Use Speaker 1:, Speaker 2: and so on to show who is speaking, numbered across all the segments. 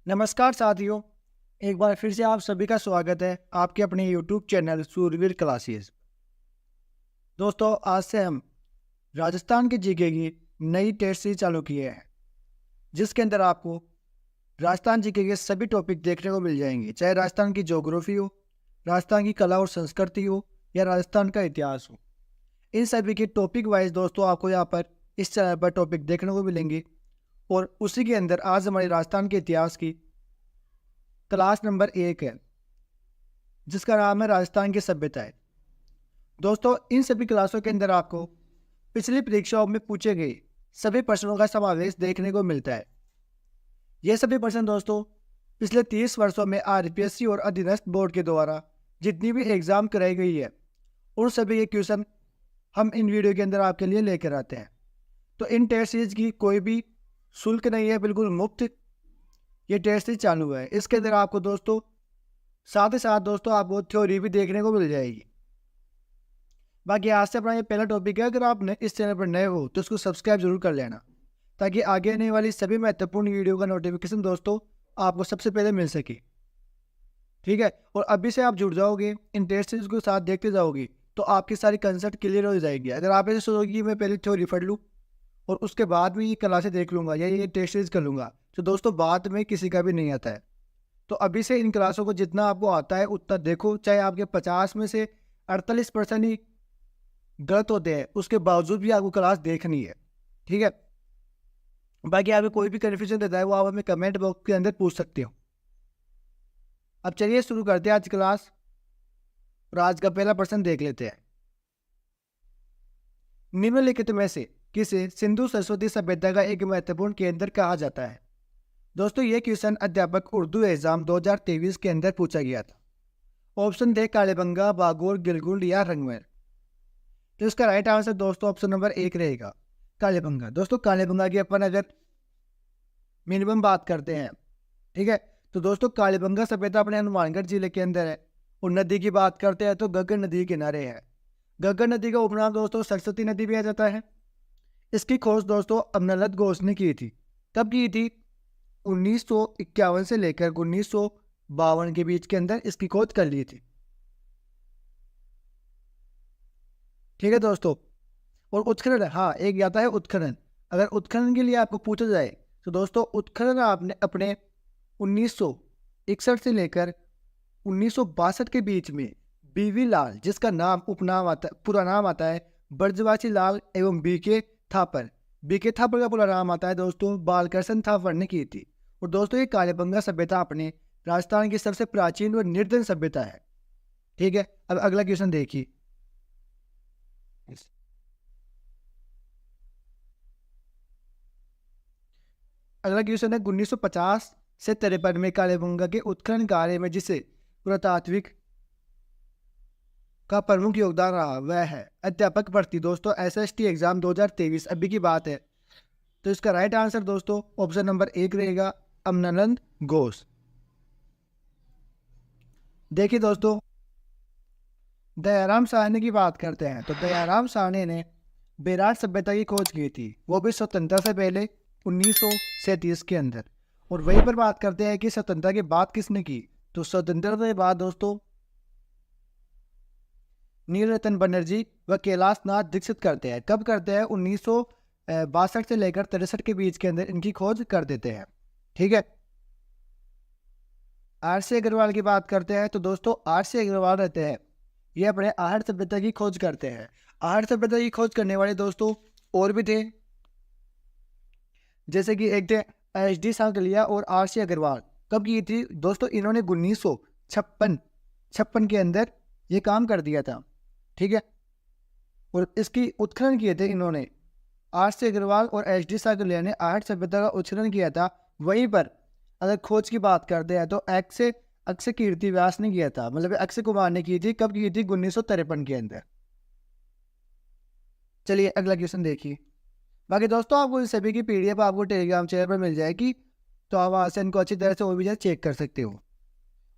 Speaker 1: नमस्कार साथियों, एक बार फिर से आप सभी का स्वागत है आपके अपने YouTube चैनल सूरवीर क्लासेस। दोस्तों, आज से हम राजस्थान के जीके की नई टेस्ट सीरीज चालू किए हैं, जिसके अंदर आपको राजस्थान जीके के सभी टॉपिक देखने को मिल जाएंगे, चाहे राजस्थान की ज्योग्राफी हो, राजस्थान की कला और संस्कृति हो या राजस्थान का इतिहास हो। इन सभी के टॉपिक वाइज दोस्तों आपको यहाँ पर इस चैनल पर टॉपिक देखने को मिलेंगे। और उसी के अंदर आज हमारे राजस्थान के इतिहास की क्लास नंबर 1 है, जिसका नाम है राजस्थान की सभ्यताएं। दोस्तों, इन सभी क्लासों के अंदर आपको पिछली परीक्षाओं में पूछे गए सभी प्रश्नों का समावेश देखने को मिलता है। ये सभी प्रश्न दोस्तों पिछले 30 वर्षों में आरपीएससी और अधीनस्थ बोर्ड के द्वारा जितनी भी एग्जाम कराई गई है, उन सभी के क्वेश्चन हम इन वीडियो के अंदर आपके लिए लेकर आते हैं। तो इन टेस्ट सीरीज की कोई भी शुल्क नहीं है, बिल्कुल मुफ्त ये टेस्ट सीरीज चालू है। इसके अंदर आपको दोस्तों साथ ही साथ दोस्तों आपको थ्योरी भी देखने को मिल जाएगी। बाकी आज से अपना ये पहला टॉपिक है, अगर आप इस चैनल पर नए हो तो इसको सब्सक्राइब जरूर कर लेना, ताकि आगे आने वाली सभी महत्वपूर्ण वीडियो का नोटिफिकेशन दोस्तों आपको सबसे पहले मिल सके। ठीक है, और अभी से आप जुड़ जाओगे, इन टेस्ट सीरीज को साथ देखते जाओगे तो आपकी सारी कंसेप्ट क्लियर हो जाएगी। अगर आप ऐसे सोचोगे कि मैं पहले थ्योरी पढ़ लूँ और उसके बाद में ये क्लासें देख लूँगा या ये टेस्ट सीरीज कर लूँगा, तो दोस्तों बाद में किसी का भी नहीं आता है। तो अभी से इन क्लासों को जितना आपको आता है उतना देखो, चाहे आपके 50 में से 48% ही गलत होते हैं, उसके बावजूद भी आपको क्लास देखनी है। ठीक है, बाकी आपको कोई भी कन्फ्यूजन रहता है वो आप हमें कमेंट बॉक्स के अंदर पूछ सकते हो। अब चलिए शुरू करते हैं आज क्लास, और आज का पहला प्रश्न देख लेते हैं। निम्नलिखित में से किसे सिंधु सरस्वती सभ्यता का एक महत्वपूर्ण केंद्र कहा जाता है? दोस्तों, ये क्वेश्चन अध्यापक उर्दू एग्जाम 2023 के अंदर पूछा गया था। ऑप्शन दे कालीबंगा, बागोर, गिलगुंड या रंगमहल। तो इसका राइट आंसर दोस्तों ऑप्शन नंबर 1 रहेगा, कालीबंगा। दोस्तों, कालीबंगा की अपन अगर मिनिमम बात करते हैं, ठीक है, तो दोस्तों कालीबंगा सभ्यता अपने हनुमानगढ़ जिले के अंदर है। और नदी की बात करते हैं तो गग्गर नदी के किनारे है। गग्गर नदी का उपनाम दोस्तों सरस्वती नदी भी आ जाता है। इसकी खोज दोस्तों अमनलत घोष ने की थी। कब की थी? 1951 से लेकर 1952 के बीच के अंदर इसकी खोज कर ली थी। ठीक है दोस्तों, और उत्खनन, हाँ एक आता है उत्खनन। अगर उत्खनन के लिए आपको पूछा जाए तो दोस्तों उत्खनन आपने अपने 1961 से लेकर 1962 के बीच में बीवी लाल, जिसका नाम उपनाम आता है, पूरा नाम आता है ब्रजवासी लाल एवं बीके थापर। बीके थापर का पूरा नाम आता है दोस्तों बालकृष्ण थापर ने की थी। और दोस्तों ये कालीबंगा सभ्यता अपने राजस्थान की सबसे प्राचीन और निर्धन सभ्यता है। ठीक है, अब अगला क्वेश्चन देखिए। अगला क्वेश्चन है 1950 से 53 में कालीबंगा के उत्खनन कार्य में जिसे पुरातात्विक का प्रमुख योगदान रहा वह है अध्यापक भर्ती। दोस्तों एसएसटी एग्जाम 2023 अभी की बात है, तो इसका राइट आंसर दोस्तों ऑप्शन नंबर 1 रहेगा, अमनानंद घोष। देखिए दोस्तों, दयाराम साहनी की बात करते हैं तो दयाराम साहनी ने बेराट सभ्यता की खोज की थी, वो भी स्वतंत्रता से पहले 1937 के अंदर। और वहीं पर बात करते हैं कि स्वतंत्रता के बाद किसने की, तो स्वतंत्रता के बाद दोस्तों नीलरतन बनर्जी व कैलाश नाथ दीक्षित करते हैं। कब करते हैं? 1962 से लेकर 63 के बीच के अंदर इनकी खोज कर देते हैं। ठीक है, आर.सी. अग्रवाल की बात करते हैं तो दोस्तों आर.सी. अग्रवाल रहते हैं, ये अपने आहड़ सभ्यता की खोज करते हैं। आहड़ सभ्यता की खोज करने वाले दोस्तों और भी थे, जैसे कि एक थे एच.डी. सांकलिया और आर.सी. अग्रवाल। कब की थी दोस्तों? इन्होंने 1956 के अंदर ये काम कर दिया था। ठीक है, और इसकी उत्खनन किए थे इन्होंने, आर.सी. अग्रवाल और एच.डी. सांकलिया ने आहड़ सभ्यता का उत्खनन किया था। वहीं पर अगर खोज की बात करते हैं तो अक्षय कीर्ति व्यास ने किया था, मतलब अक्षय कुमार ने की थी। कब की थी? 1953 के अंदर। चलिए अगला क्वेश्चन देखिए। बाकी दोस्तों आपको इन सभी की पीडीएफ आपको टेलीग्राम चैनल पर मिल जाएगी, तो आप वहाँ से इनको अच्छी तरह से और भी चेक कर सकते हो।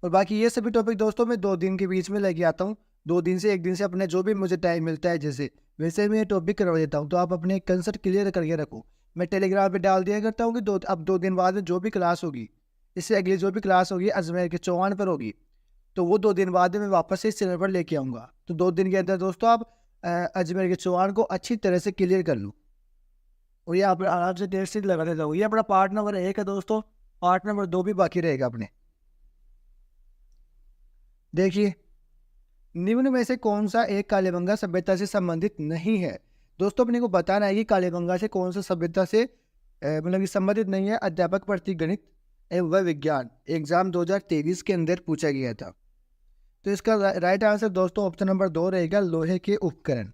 Speaker 1: और बाकी ये सभी टॉपिक दोस्तों मैं 2 दिन के बीच में लेके आता हूँ, 2 दिन से 1 दिन से अपने जो भी मुझे टाइम मिलता है जैसे वैसे मैं टॉपिक करवा देता हूँ। तो आप अपने कंसेप्ट क्लियर करके रखो। मैं टेलीग्राम पे डाल दिया करता हूँ कि अब 2 दिन बाद में जो भी क्लास होगी इससे अगली जो भी क्लास होगी अजमेर के चौहान पर होगी, तो वो 2 दिन बाद मैं वापस से इस चैनल पर लेके आऊँगा। तो 2 दिन के अंदर दोस्तों आप अजमेर के चौहान को अच्छी तरह से क्लियर कर लूँ और ये आप आराम से डेट शीट लगाते जाओ। ये अपना पार्ट नंबर 1 है दोस्तों, पार्ट नंबर 2 भी बाकी रहेगा अपने। देखिए, निम्न में से कौन सा एक कालीबंगा सभ्यता से संबंधित नहीं है। दोस्तों अपने को बताना है कि कालीबंगा से कौन सा सभ्यता से मतलब कि संबंधित नहीं है। अध्यापक प्रति गणित एवं विज्ञान एग्जाम 2023 के अंदर पूछा गया था। तो इसका राइट आंसर दोस्तों ऑप्शन नंबर 2 रहेगा, लोहे के उपकरण।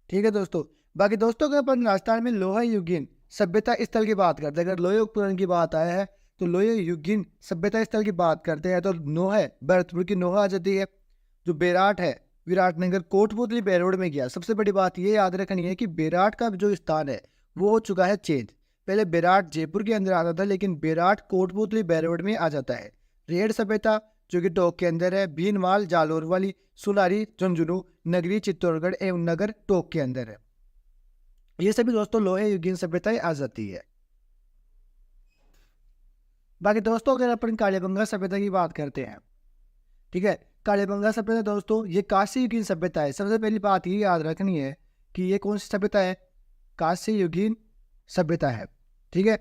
Speaker 1: ठीक है दोस्तों। बाकी दोस्तों अगर अपन राजस्थान में लोहा युगीन सभ्यता स्थल की बात करते हैं, अगर लोहे उपकरण की बात आया है तो लोहे युगीन सभ्यता स्थल की बात करते हैं तो नोहा भरतपुर की नोहा आ जाती है। जो बेराट है विराटनगर कोटपुतली बैरोड में गया। सबसे बड़ी बात ये याद रखनी है कि बेराट का जो स्थान है वो हो चुका है चेंज। पहले बेराट जयपुर के अंदर आता था, लेकिन बेराट कोटपुतली बैरोड में आ जाता है। रेड सभ्यता जो कि टोक के अंदर है, भीनमाल जालोर वाली, सुलारी झुंझुनू नगरी चित्तौड़गढ़ एवं नगर टोक के अंदर है। ये सभी दोस्तों लोहे युगीन सभ्यताएं आ जाती है। बाकी दोस्तों अगर अपन कालीबंगा सभ्यता की बात करते हैं, ठीक है, कालीबंगा सभ्यता दोस्तों ये कांस्य युगीन सभ्यता है। सबसे पहली बात ये याद रखनी है कि ये कौन सी सभ्यता है, कांस्य युगीन सभ्यता है। ठीक है,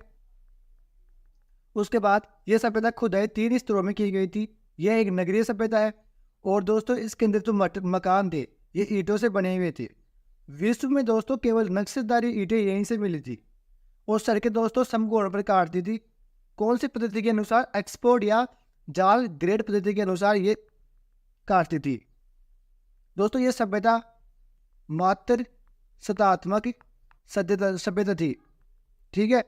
Speaker 1: उसके बाद ये सभ्यता खुदाई 3 स्तरों में की गई थी। यह एक नगरीय सभ्यता है और दोस्तों इसके अंदर जो मकान थे ये ईंटों से बने हुए थे। विश्व में दोस्तों केवल नक्शेदारी ईंटें यहीं से मिली थी और सड़कें दोस्तों समकोण पर काटती थी। कौन सी पद्धति के अनुसार, एक्सपोर्ट या जाल ग्रेड पद्धति के अनुसार ये काटती थी। दोस्तों ये सभ्यता मात्र सतात्मक सभ्यता थी। ठीक है,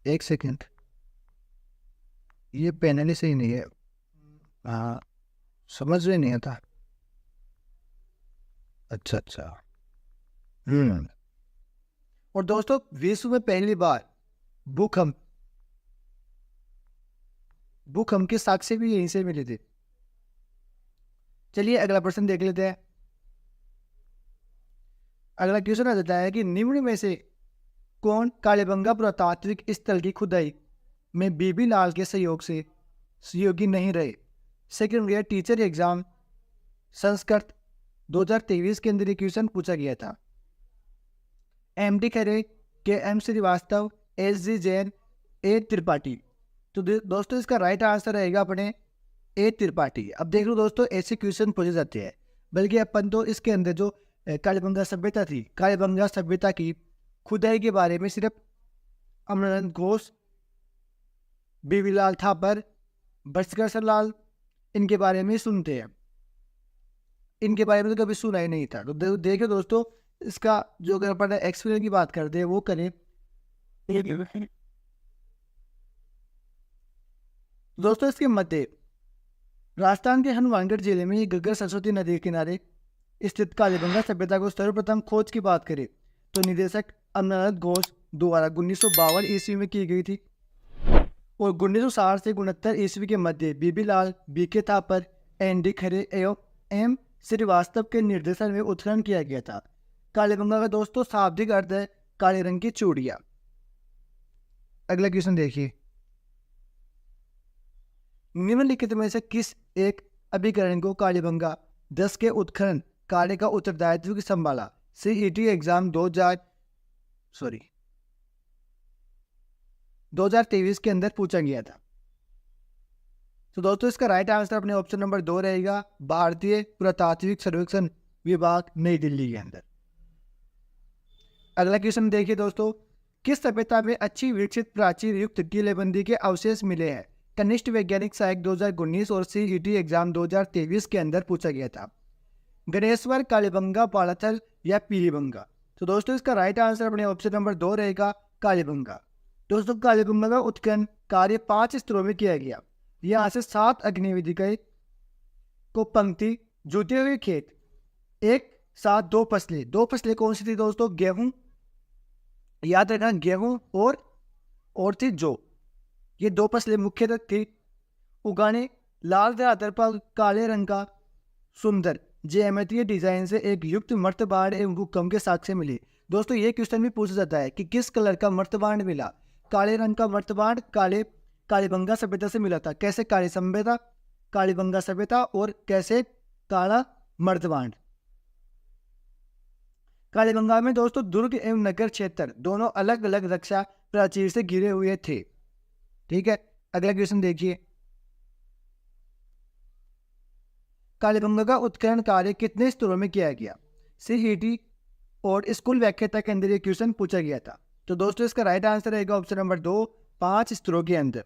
Speaker 1: एक सेकंड, ये पैनल ही सही नहीं है। हाँ समझ में नहीं आता। अच्छा। और दोस्तों विश्व में पहली बार भूकंप के साक्ष्य भी यहीं से मिले थे। चलिए अगला प्रश्न देख लेते हैं। अगला क्वेश्चन आ जाता है कि निम्न में से कौन कालीबंगा पुरातात्विक स्थल की खुदाई में बीबी लाल के सहयोग से सहयोगी नहीं रहे। Second year teacher exam Sanskrit 2023 के अंदर क्वेश्चन पूछा गया था। MD Khare, KM Srivastava, SG Jain, A Tripathi. तो दोस्तों इसका राइट आंसर रहेगा अपने A त्रिपाठी। अब देख लो दोस्तों ऐसे क्वेश्चन पूछे जाते हैं, बल्कि अपन तो इसके अंदर जो कालीबंगा सभ्यता थी, कालीबंगा सभ्यता की खुदाई के बारे में सिर्फ अमरनाथ घोष, बीबीलाल थापर, बस्कर लाल इनके बारे में सुनते हैं। इनके बारे में तो कभी सुना ही नहीं था। तो देखिए दोस्तों इसका जो अगर अपन एक्सपीरियंस की बात करते हैं वो करें। दोस्तों इसके मध्य राजस्थान के हनुमानगढ़ जिले में घग्गर सरस्वती नदी के किनारे स्थित कालीबंगा सभ्यता को सर्वप्रथम खोज की बात करें तो निदेशक अमरनाथ घोष द्वारा 1952 ईस्वी में की गई थी और 1960 से 69 ईस्वी के मध्य बीबीलाल, BK थापर, ND खरे एवं M श्रीवास्तव के निर्देशन में उत्खनन किया गया था। कालीबंगा का दोस्तों शाब्दिक अर्थ है काले रंग की चूड़ियां। अगला क्वेश्चन देखिए, निम्नलिखित में से किस एक अभिकरण को कालीबंगा 10 के उत्खनन कार्य का उत्तरदायित्व संभाला। CET एग्जाम 2023 के अंदर पूछा गया था। तो दोस्तों इसका राइट आंसर अपने ऑप्शन नंबर 2 रहेगा, भारतीय पुरातात्विक सर्वेक्षण विभाग नई दिल्ली के अंदर। अगला क्वेश्चन देखिए दोस्तों, किस सभ्यता में अच्छी विकसित प्राचीर युक्त टीलेबंदी के अवशेष मिले हैं। कनिष्ठ वैज्ञानिक सहायक 2019 और CET एग्जाम 2023 के अंदर पूछा गया था। गणेश्वर, कालीबंगा, पालाथल या पीलीबंगा। तो दोस्तों इसका राइट आंसर अपने ऑप्शन नंबर 2 रहेगा, कालीबंगा। दोस्तों कालीबंगा का उत्खनन कार्य 5 स्तरों में किया गया। यहाँ से 7 अग्निविधि को पंक्ति जुते हुए खेत, 1 7 2 फसलें। 2 फसलें कौन सी थी दोस्तों, गेहूं, याद रखना गेहूं और थी जौ। ये 2 फसलें मुख्यतः थी उगाने। लाल धरातल पर काले रंग का सुंदर ज्यामितीय डिजाइन से एक युक्त मर्तबाड़ एवं भूकंप के साक्ष्य मिले। दोस्तों ये क्वेश्चन भी पूछा जाता है कि किस कलर का मर्तबांड मिला। काले रंग का मर्तबांड कालीबंगा सभ्यता से मिला था। कैसे काली सभ्यता, कालीबंगा सभ्यता, और कैसे काला मर्तबांड। कालीबंगा में दोस्तों दुर्ग एवं नगर क्षेत्र दोनों अलग अलग रक्षा प्राचीर से घिरे हुए थे। ठीक है, अगला क्वेश्चन देखिए। कालीबंगा का उत्खनन कार्य कितने स्तरों में किया गया। सीईटी और स्कूल व्याख्याता के अंदर ये क्वेश्चन पूछा गया था। तो दोस्तों इसका राइट आंसर रहेगा ऑप्शन नंबर 2, 5 स्तरों के अंदर।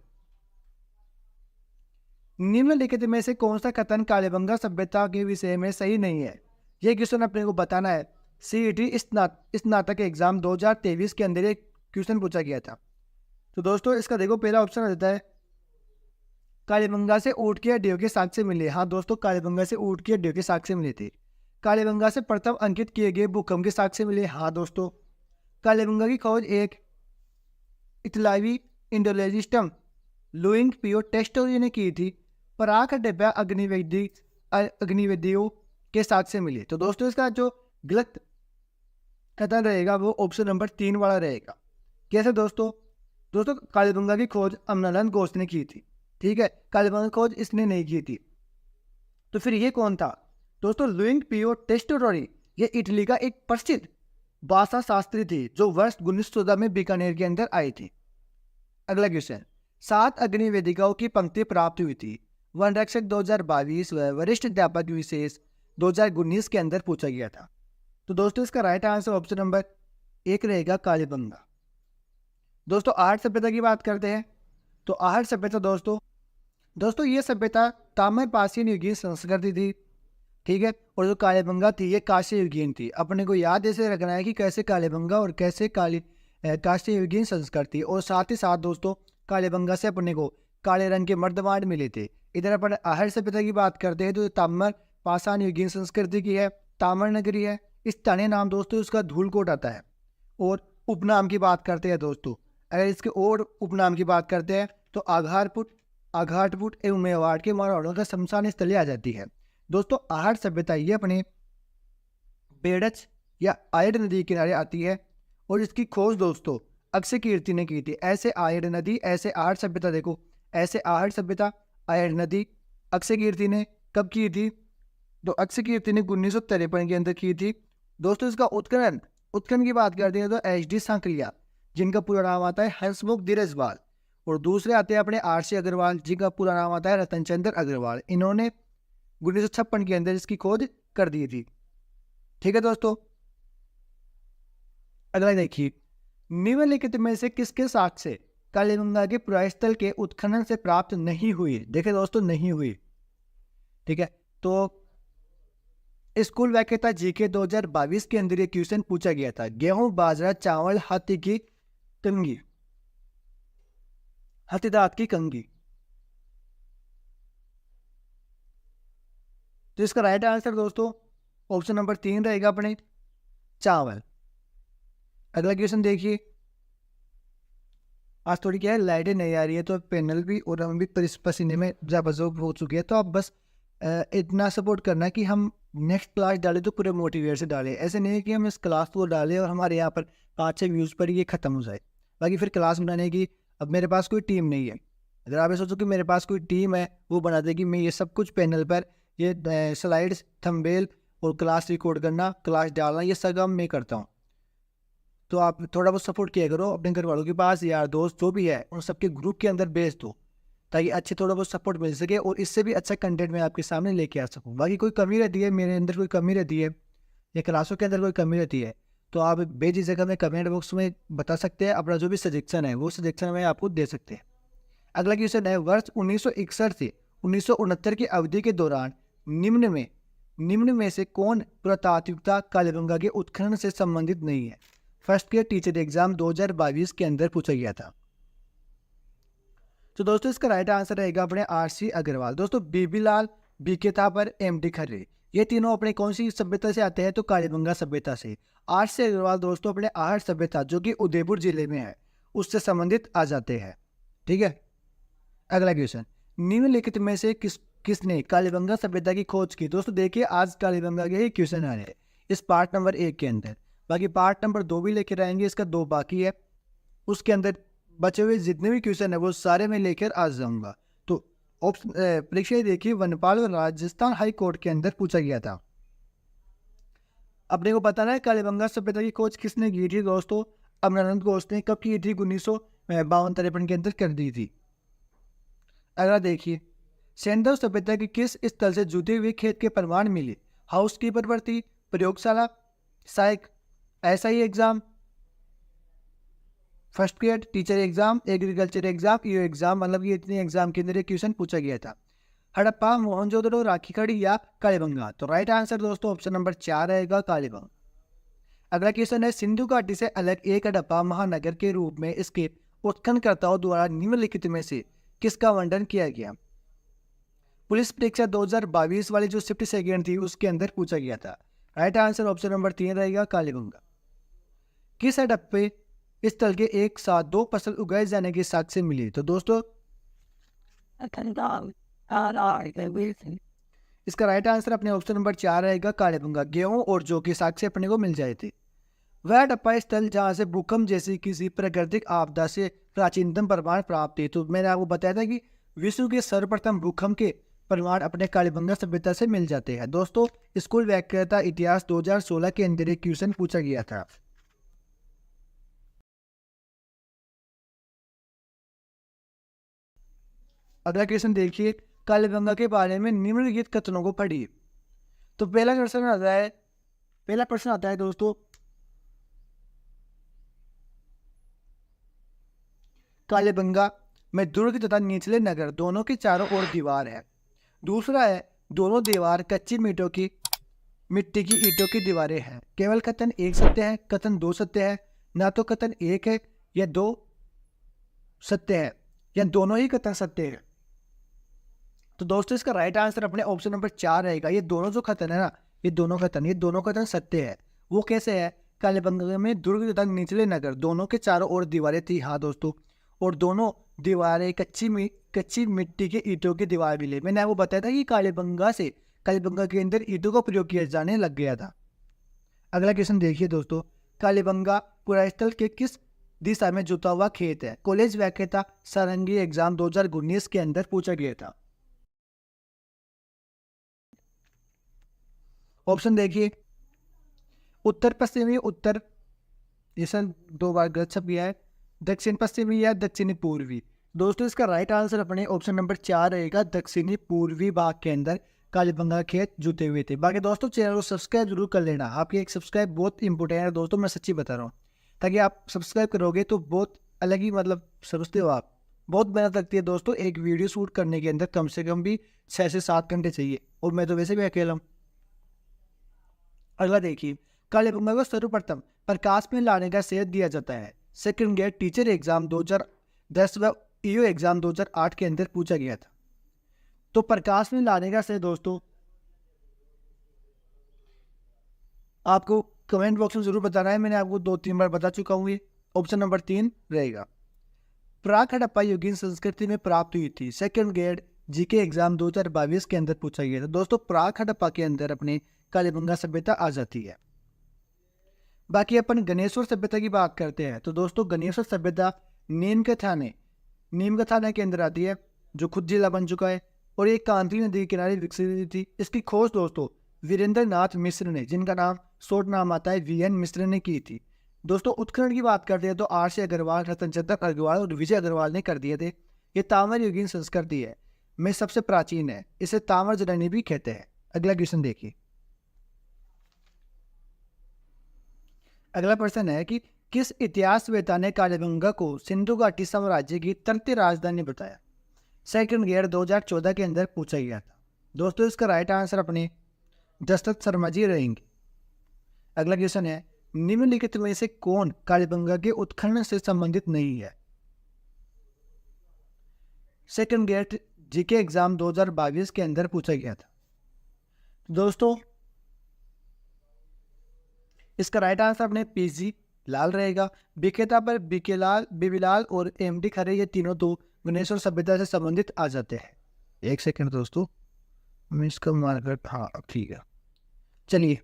Speaker 1: निम्नलिखित में से कौन सा कथन कालीबंगा सभ्यता के विषय में सही नहीं है। यह क्वेश्चन अपने को बताना है। सीईटी स्नातक एग्जाम 2023 के अंदर एक क्वेश्चन पूछा गया था। तो दोस्तों इसका देखो पहला ऑप्शन आ जाता है कालीबंगा से ऊंट की हड्डियों के साक्ष्य मिले। हाँ दोस्तों, कालीबंगा से ऊंट की हड्डियों के साक्ष्य मिले थे। कालीबंगा से प्रथम अंकित किए गए भूकंप के साक्ष्य मिले। हाँ दोस्तों, कालीबंगा की खोज एक इतालवी इंडोलॉजिस्ट लुइंग पियो टेस्टोरी ने की थी। पराग डिब्बा अग्निवेदियों के साक्ष्य मिले। तो दोस्तों इसका जो गलत कथन रहेगा वो ऑप्शन नंबर 3 वाला रहेगा। कैसे दोस्तों कालीबंगा की खोज अमलानंद घोष ने की थी। ठीक है, कालीबंगा की खोज इसने नहीं की थी। तो फिर ये कौन था दोस्तों? लुइंग पियो टेस्टोरी, ये इटली का एक प्रसिद्ध भाषा शास्त्री थे जो वर्ष 1914 में बीकानेर के अंदर आए थे। अगला क्वेश्चन, 7 अग्निवेदिकाओं की पंक्ति प्राप्त हुई थी। वन रक्षक 2022 व वरिष्ठ अध्यापक विशेष 2019 के अंदर पूछा गया था। तो दोस्तों इसका राइट आंसर ऑप्शन नंबर 1 रहेगा, कालीबंगा। दोस्तों आहट सभ्यता की बात करते हैं। तो आहट सभ्यता दोस्तों ये सभ्यता ताम्रपाषाण युगीन संस्कृति थी। ठीक है, और जो कालीबंगा थी ये कांस्य युगीन थी। अपने को याद ऐसे रखना है कि कैसे कालीबंगा और कैसे कांस्य युगीन संस्कृति। और साथ ही साथ दोस्तों कालीबंगा से अपने को काले रंग के मर्दबांड मिले थे। इधर अपन आहट सभ्यता की बात करते हैं तो ताम्रपाषाण युगीन संस्कृति की है, ताम्र नगरी है। स्थानीय नाम दोस्तों उसका धूलकोट आता है। और उपनाम की बात करते हैं दोस्तों, अगर इसके और उपनाम की बात करते हैं तो आघाटपुट एवं मेवाड़ के मारवाड़ों का शमशान स्थली आ जाती है। दोस्तों आहट सभ्यता ये अपने बेड़च या आयड नदी के किनारे आती है और इसकी खोज दोस्तों अक्षय कीर्ति ने की थी। ऐसे आयड नदी, ऐसे आहट सभ्यता, देखो ऐसे आहट सभ्यता, आयड नदी, अक्षय कीर्ति ने कब की थी? तो अक्षय कीर्ति ने 1953 के अंदर की थी। दोस्तों इसका उत्खनन की बात करते हैं तो HD सांकलिया, जिनका पूरा नाम आता है हंसमुख धीरजवाल, और दूसरे आते हैं अपने RC अग्रवाल, जिनका पूरा नाम आता है रतनचंद्र अग्रवाल। इन्होंने 1956 के अंदर इसकी खोज कर दी थी। ठीक है दोस्तों, अगला देखिए, निम्नलिखित में से किसके साक्ष्य कालीबंगा के पुरास्थल के उत्खनन से प्राप्त नहीं हुई? देखिए दोस्तों नहीं हुई। ठीक है, तो स्कूल व्याख्याता GK 2022 के अंदर ये क्वेश्चन पूछा गया था। गेहूं, बाजरा, चावल, हाथी दांत की कंघी। तो इसका राइट आंसर दोस्तों ऑप्शन नंबर 3 रहेगा अपने, चावल। अगला क्वेश्चन देखिए। आज थोड़ी क्या है, लाइटें नहीं आ रही है तो पैनल भी और हम भी पसीने में ज़बरदस्त हो चुके हैं। तो आप बस इतना सपोर्ट करना कि हम नेक्स्ट क्लास डालें तो पूरे मोटिवेट से डालें। ऐसे नहीं है कि हम इस क्लास को डालें और हमारे यहाँ पर 5-6 व्यूज़ पर ये ख़त्म हो जाए। बाकी फिर क्लास बनाने की अब मेरे पास कोई टीम नहीं है। अगर आप ये सोचो कि मेरे पास कोई टीम है वो बना देगी, मैं ये सब कुछ पैनल पर ये स्लाइड्स, थंबनेल और क्लास रिकॉर्ड करना, क्लास डालना, ये सब काम मैं करता हूँ। तो आप थोड़ा बहुत सपोर्ट किया करो अपने घर वालों के पास, यार दोस्त जो भी है उन सबके ग्रुप के अंदर भेज दो ताकि अच्छे थोड़ा बहुत सपोर्ट मिल सके और इससे भी अच्छा कंटेंट मैं आपके सामने लेके आ सकूँ। बाकी कोई कमी रहती है, मेरे अंदर कोई कमी रहती है या क्लासों के अंदर कोई कमी रहती है तो आप बेझिझक हमें कमेंट बॉक्स में बता सकते हैं। अपना जो भी सजेक्शन है वो सजेक्शन में आपको दे सकते हैं। अगला क्वेश्चन है, वर्ष 1961 से 1969 की अवधि के दौरान निम्न में से कौन पुरातात्विकता कालीबंगा के उत्खनन से संबंधित नहीं है? फर्स्ट ईयर टीचर एग्जाम 2022 के अंदर पूछा गया था। तो दोस्तों इसका राइट आंसर रहेगा अपने RC अग्रवाल। दोस्तों BB लाल, BK थापर, MD खर्रे, ये तीनों अपने कौन सी सभ्यता से आते हैं? तो कालीबंगा सभ्यता से। RC अग्रवाल दोस्तों अपने आहट सभ्यता जो कि उदयपुर जिले में है उससे संबंधित आ जाते हैं। ठीक है, अगला क्वेश्चन, निम्नलिखित में से किसने कालीबंगा सभ्यता की खोज की? दोस्तों देखिए आज कालीबंगा के ही क्वेश्चन आ रहे हैं इस पार्ट नंबर 1 के अंदर। बाकी पार्ट नंबर 2 भी लेकर आएंगे, इसका 2 बाकी है। उसके अंदर बचे हुए जितने भी क्वेश्चन है वो सारे मैं लेकर आ जाऊंगा। तो ऑप्शन परीक्षा देखिए, वनपाल और राजस्थान हाई कोर्ट के अंदर पूछा गया था। अपने को पता है कालीबंगा सभ्यता की खोज किसने की थी दोस्तों? अमरानंद घोष ने। कब की थी? 1952-53 के अंदर कर दी थी। अगला देखिए, सेंधव सभ्यता की किस स्थल से जुटे हुए खेत के प्रमाण मिले? हाउसकीपर भर्ती, प्रयोगशाला, सहायक SI exam, first grade teacher exam, agriculture exam, ये एग्जाम, मतलब ये इतने एग्जाम के अंदर क्वेश्चन पूछा गया था। हड़प्पा, मोहनजोदड़ो, राखीगढ़ी या कालीबंगा? तो राइट आंसर दोस्तों ऑप्शन नंबर 4 रहेगा, कालीबंगा। अगला क्वेश्चन है, सिंधु घाटी से अलग एक हड़प्पा महानगर के रूप में इसके उत्खननकर्ताओं द्वारा निम्नलिखित में से किसका वर्णन किया गया? पुलिस परीक्षा 2022 वाली जो शिफ्ट सेकेंड थी उसके अंदर पूछा गया था। राइट आंसर ऑप्शन नंबर 3 रहेगा, कालीबंगा। किस हड़प्पे स्थल के एक साथ 2 फसल उगाए जाने के साक्ष्य मिले? तो दोस्तों इसका राइट आंसर अपने ऑप्शन नंबर 4 रहेगा, कालीबंगा। गेहूं और जौ के साक्ष्य अपने को मिल जाए थे। वह हड़प्पा स्थल जहां से भूकंप जैसी किसी प्राकृतिक आपदा से प्राचीनतम प्रमाण प्राप्त है। तो मैंने आपको बताया था कि विश्व के सर्वप्रथम भूकंप के प्रमाण अपने कालीबंगा सभ्यता से मिल जाते हैं। दोस्तों स्कूल व्याख्याता इतिहास 2016 के अंदर एक क्वेश्चन पूछा गया था। अगला क्वेश्चन देखिए, कालीबंगा के बारे में निम्नलिखित कथनों को पढ़िए। तो पहला प्रश्न आता है दोस्तों, कालीबंगा में दुर्ग तथा निचले नगर दोनों के चारों ओर दीवार है। दूसरा है, दोनों दीवार कच्ची मिट्टी की ईंटों की दीवारें हैं। केवल कथन एक सत्य है, कथन 2 सत्य है, ना तो कथन एक है या 2 सत्य है, या दोनों ही कथन सत्य है। तो दोस्तों इसका राइट आंसर अपने ऑप्शन नंबर 4 रहेगा। ये दोनों जो कथन है ना, ये दोनों कथन सत्य है। वो कैसे है? कालीबंगा में दुर्ग तथा निचले नगर दोनों के चारों ओर दीवारें थी, हाँ दोस्तों, और दोनों दीवारें कच्ची मिट्टी के ईंटों की दीवार मिले। मैंने आपको बताया था कि कालीबंगा के अंदर ईंटों का प्रयोग किया जाने लग गया था। अगला क्वेश्चन देखिए दोस्तों, कालीबंगा पुरास्थल के किस दिशा में जुता हुआ खेत है? कॉलेज व्याख्याता सारंगी एग्जाम 2019 के अंदर पूछा गया था। ऑप्शन देखिए, उत्तर पश्चिमी, उत्तर, ये सर 2 बार गलत छप गया है, दक्षिण पश्चिमी या दक्षिणी पूर्वी? दोस्तों इसका राइट आंसर अपने ऑप्शन नंबर 4 रहेगा, दक्षिणी पूर्वी भाग के अंदर कालीबंगा खेत जुते हुए थे। बाकी दोस्तों चैनल को सब्सक्राइब जरूर कर लेना, आपकी एक सब्सक्राइब बहुत इंपॉर्टेंट है दोस्तों, मैं सच्ची बता रहा हूँ। ताकि आप सब्सक्राइब करोगे तो बहुत अलग ही, मतलब समझते हो आप, बहुत मेहनत लगती है दोस्तों एक वीडियो शूट करने के अंदर, कम से कम भी 6 से 7 घंटे चाहिए, और मैं तो वैसे भी अकेला हूँ। अगला देखिए, कालीबंगा को सर्वप्रथम प्रकाश में लाने का श्रेय दिया जाता है। सेकंड ग्रेड टीचर एग्जाम 2010 व ईओ एग्जाम 2008 के अंदर पूछा गया था। तो प्रकाश में लाने का श्रेय दोस्तों आपको कमेंट बॉक्स में जरूर बताना है, मैंने आपको 2-3 बार बता चुका हूँ। ये ऑप्शन नंबर 3 रहेगा। प्राक हड़प्पा युगीन संस्कृति में प्राप्त हुई थी। सेकंड ग्रेड जीके एग्जाम 2022 के अंदर पूछा गया था। दोस्तों प्राक हड़प्पा के अंदर अपने कालीबंगा सभ्यता आ जाती है। बाकी अपन गणेश्वर सभ्यता की बात करते हैं। तो दोस्तों गणेश्वर सभ्यता नीम का थाने के अंदर आती है, जो खुद जिला बन चुका है, और ये कांती नदी के किनारे विकसित हुई थी। इसकी खोज दोस्तों वीरेंद्र नाथ मिश्र ने, जिनका नाम शॉर्ट नाम आता है वीएन मिश्र ने की थी। दोस्तों उत्खनन की बात करते हैं तो आर.सी. अग्रवाल, रतन चंद्र अग्रवाल और विजय अग्रवाल ने कर दिए थे। ये ताम्र युगीन संस्कृति है, में सबसे प्राचीन है, इसे ताम्र जननी भी कहते हैं। अगला क्वेश्चन देखिए, अगला प्रश्न है कि किस इतिहासवेता ने कालीबंगा को सिंधु घाटी साम्राज्य की तृतीय राजधानी बताया? सेकंड ग्रेड 2014 के अंदर पूछा गया था। दोस्तों इसका राइट आंसर अपने दशरथ शर्मा जी रहेंगे। अगला क्वेश्चन है, निम्नलिखित में से कौन कालीबंगा के उत्खनन से संबंधित नहीं है? सेकंड ग्रेड जीके एग्जाम 2022 के अंदर पूछा गया था। दोस्तों इसका राइट आंसर अपने पीजी लाल रहेगा। विक्रेता पर बीबीलाल और एमडी खरे, ये तीनों तो गणेश्वर सभ्यता से संबंधित आ जाते हैं। एक सेकंड दोस्तों, मैं इसका मार्कर, हाँ ठीक है। चलिए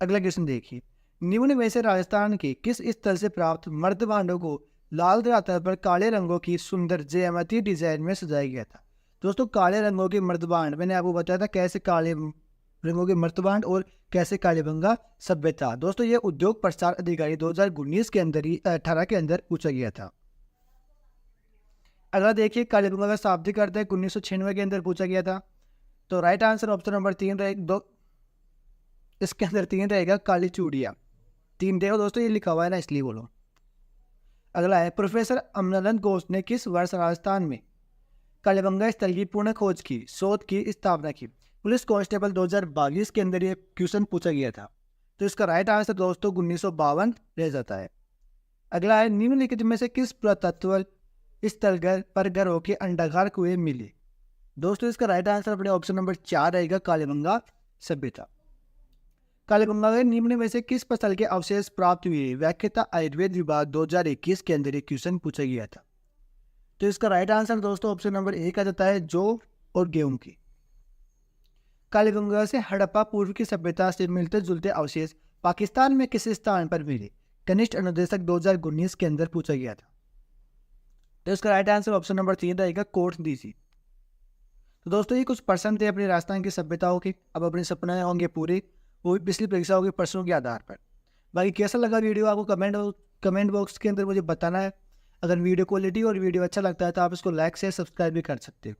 Speaker 1: अगला क्वेश्चन देखिए, निम्न में से राजस्थान के किस स्थल से प्राप्त मर्दबांडों को लाल धरातल पर काले रंगों की सुंदर ज्यामितीय डिजाइन में सजाया गया था? दोस्तों, काले रंगों के मर्दबांड मैंने आपको बताया था कैसे काले रंगों के मर्दबांड और कैसे कालीबंगा सभ्यता। दोस्तों, ये उद्योग प्रसार अधिकारी 2019 के अंदर ही 18 के अंदर पूछा गया था। अगला देखिए, कालीबंगा का शाब्दिक अर्थ है 1996 के अंदर पूछा गया था। तो राइट आंसर ऑप्शन नंबर 3 रहेगा। इसके अंदर 3 रहेगा काली चूड़िया। 3 देखो दोस्तों, ये लिखा हुआ है ना, इसलिए बोलो। अगला है, प्रोफेसर अमरनाथ घोष ने किस वर्ष राजस्थान में कालीबंगा स्थल की पूर्ण खोज की शोध की स्थापना की? पुलिस कांस्टेबल 2022 के अंदर ये क्वेश्चन पूछा गया था। तो इसका राइट आंसर दोस्तों 1952 रह जाता है। अगला है, निम्नलिखित में से किस पुरातत्व स्थल पर ग्रहों के अंडाकार कुएं मिले? दोस्तों, इसका राइट आंसर अपने ऑप्शन नंबर 4 रहेगा, कालीबंगा सभ्यता। कालीबंगा के निम्न में से किस फसल के अवशेष प्राप्त हुए? व्याख्याता आयुर्वेद विभाग 2021 के अंदर एक क्वेश्चन पूछा गया था। तो इसका राइट आंसर दोस्तों ऑप्शन नंबर 1 आ जाता है, जौ और गेहूं की। कालीबंगा से हड़प्पा पूर्व की सभ्यता से मिलते जुलते अवशेष पाकिस्तान में किस स्थान पर मिले? कनिष्ठ अनुदेशक 2019 के अंदर पूछा गया था। तो इसका राइट आंसर ऑप्शन नंबर 3 रहेगा, कोट डीसी। तो दोस्तों, ये कुछ प्रश्न थे अपनी राजस्थान की सभ्यताओं के। अब अपने सपने होंगे पूरे, वो भी पिछली परीक्षाओं के प्रश्नों के आधार पर। बाकी कैसा लगा वीडियो आपको कमेंट बॉक्स के अंदर मुझे बताना है। अगर वीडियो क्वालिटी और वीडियो अच्छा लगता है तो आप इसको लाइक शेयर सब्सक्राइब भी कर सकते हो।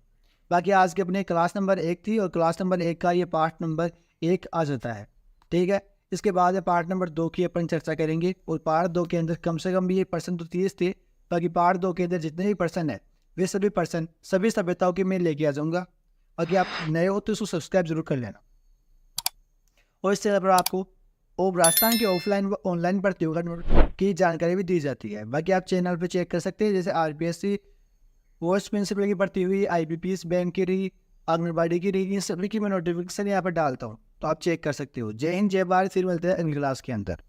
Speaker 1: बाकी आज के अपने क्लास नंबर 1 थी और क्लास नंबर 1 का ये पार्ट नंबर 1 आ जाता है, ठीक है। इसके बाद पार्ट नंबर 2 की अपन चर्चा करेंगे और पार्ट 2 के अंदर कम से कम भी ये पर्सन तो 30 थे। बाकी पार्ट 2 के अंदर जितने भी पर्सन है वे सभी पर्सन सभी सभ्यताओं के मैं लेके आ जाऊँगा। बाकी आप नए हो तो इसको सब्सक्राइब जरूर कर लेना। और इस चैनल पर आपको राजस्थान के ऑफलाइन व ऑनलाइन प्रतियोगिता की जानकारी भी दी जाती है। बाकी आप चैनल पर चेक कर सकते हैं, जैसे आरपीएससी पोस्ट प्रिंसिपल की भर्ती हुई, आईबीपीएस बैंक की रही, आंगनबाड़ी की रही, इन सभी की मैं नोटिफिकेशन यहाँ पर डालता हूँ, तो आप चेक कर सकते हो। जय हिंद, जय भारत। फिर मिलते हैं अगली क्लास के अंदर।